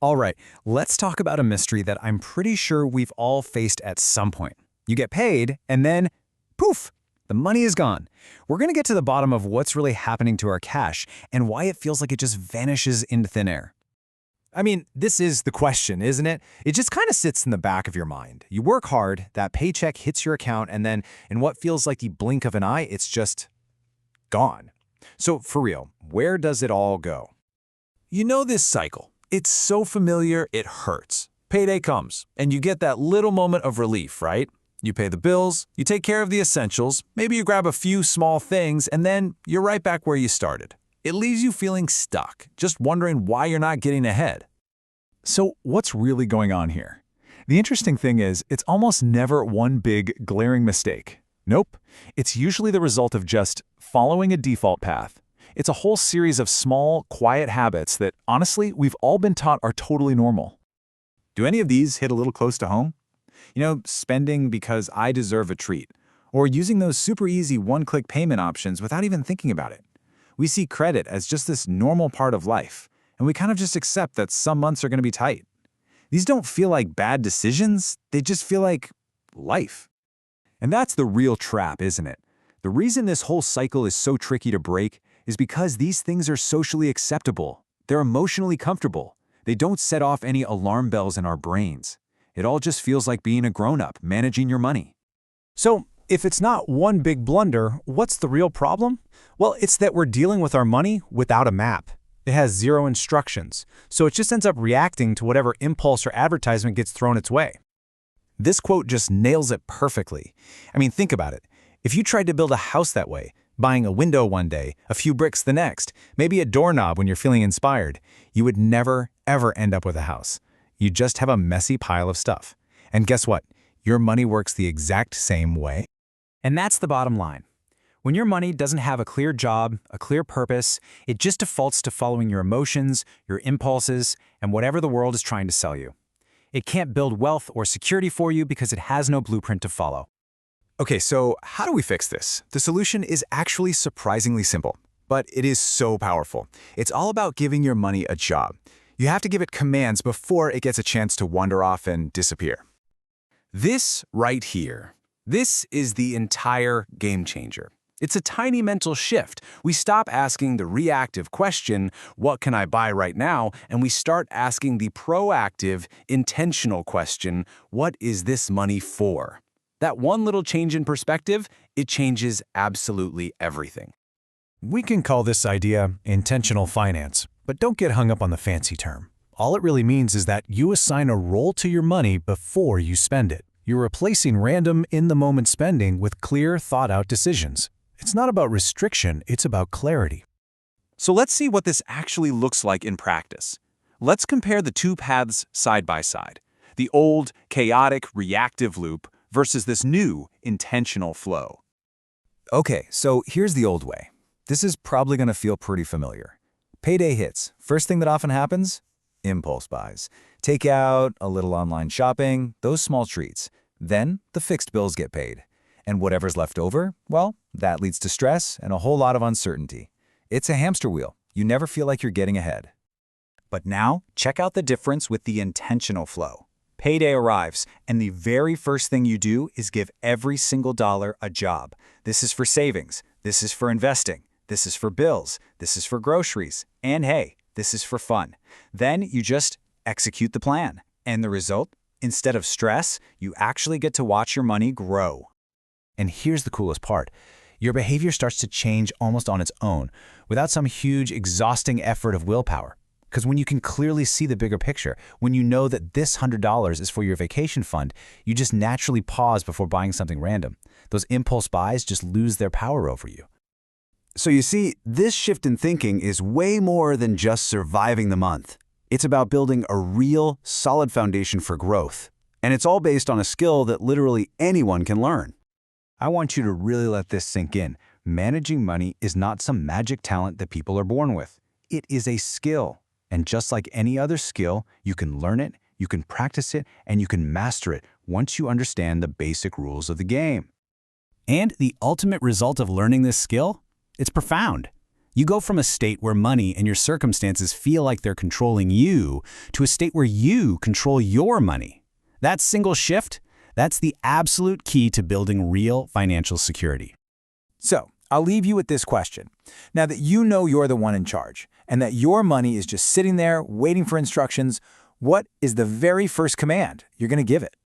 All right, let's talk about a mystery that I'm pretty sure we've all faced at some point. You get paid, and then, poof, the money is gone. We're going to get to the bottom of what's really happening to our cash and why it feels like it just vanishes into thin air. I mean, this is the question, isn't it? It just kind of sits in the back of your mind. You work hard, that paycheck hits your account, and then in what feels like the blink of an eye, it's just gone. So for real, where does it all go? You know this cycle. It's so familiar, it hurts. Payday comes, and you get that little moment of relief, right? You pay the bills, you take care of the essentials, maybe you grab a few small things, and then you're right back where you started. It leaves you feeling stuck, just wondering why you're not getting ahead. So what's really going on here? The interesting thing is, it's almost never one big, glaring mistake. Nope. It's usually the result of just following a default path. It's a whole series of small, quiet habits that, honestly, we've all been taught are totally normal. Do any of these hit a little close to home? You know, spending because I deserve a treat, or using those super easy one-click payment options without even thinking about it. We see credit as just this normal part of life, and we kind of just accept that some months are going to be tight. These don't feel like bad decisions, they just feel like life. And that's the real trap, isn't it? The reason this whole cycle is so tricky to break is because these things are socially acceptable. They're emotionally comfortable. They don't set off any alarm bells in our brains. It all just feels like being a grown-up, managing your money. So, if it's not one big blunder, what's the real problem? Well, it's that we're dealing with our money without a map. It has zero instructions, so it just ends up reacting to whatever impulse or advertisement gets thrown its way. This quote just nails it perfectly. I mean, think about it. If you tried to build a house that way, buying a window one day, a few bricks the next, maybe a doorknob when you're feeling inspired, you would never, ever end up with a house. You just have a messy pile of stuff. And guess what? Your money works the exact same way. And that's the bottom line. When your money doesn't have a clear job, a clear purpose, it just defaults to following your emotions, your impulses, and whatever the world is trying to sell you. It can't build wealth or security for you because it has no blueprint to follow. Okay, so how do we fix this? The solution is actually surprisingly simple, but it is so powerful. It's all about giving your money a job. You have to give it commands before it gets a chance to wander off and disappear. This right here, this is the entire game changer. It's a tiny mental shift. We stop asking the reactive question, what can I buy right now? And we start asking the proactive, intentional question, what is this money for? That one little change in perspective, it changes absolutely everything. We can call this idea intentional finance, but don't get hung up on the fancy term. All it really means is that you assign a role to your money before you spend it. You're replacing random, in-the-moment spending with clear, thought-out decisions. It's not about restriction, it's about clarity. So let's see what this actually looks like in practice. Let's compare the two paths side by side. The old, chaotic, reactive loop versus this new, intentional flow. Okay, so here's the old way. This is probably going to feel pretty familiar. Payday hits. First thing that often happens? Impulse buys. Takeout, a little online shopping, those small treats. Then the fixed bills get paid. And whatever's left over, well, that leads to stress and a whole lot of uncertainty. It's a hamster wheel. You never feel like you're getting ahead. But now, check out the difference with the intentional flow. Payday arrives, and the very first thing you do is give every single dollar a job. This is for savings. This is for investing. This is for bills. This is for groceries. And hey, this is for fun. Then you just execute the plan. And the result? Instead of stress, you actually get to watch your money grow. And here's the coolest part. Your behavior starts to change almost on its own, without some huge, exhausting effort of willpower. Because when you can clearly see the bigger picture, when you know that this $100 is for your vacation fund, you just naturally pause before buying something random. Those impulse buys just lose their power over you. So you see, this shift in thinking is way more than just surviving the month. It's about building a real, solid foundation for growth. And it's all based on a skill that literally anyone can learn. I want you to really let this sink in. Managing money is not some magic talent that people are born with. It is a skill. And just like any other skill, you can learn it, you can practice it, and you can master it once you understand the basic rules of the game. And the ultimate result of learning this skill? It's profound. You go from a state where money and your circumstances feel like they're controlling you to a state where you control your money. That single shift, that's the absolute key to building real financial security. So, I'll leave you with this question. Now that you know you're the one in charge, and that your money is just sitting there waiting for instructions, what is the very first command you're going to give it?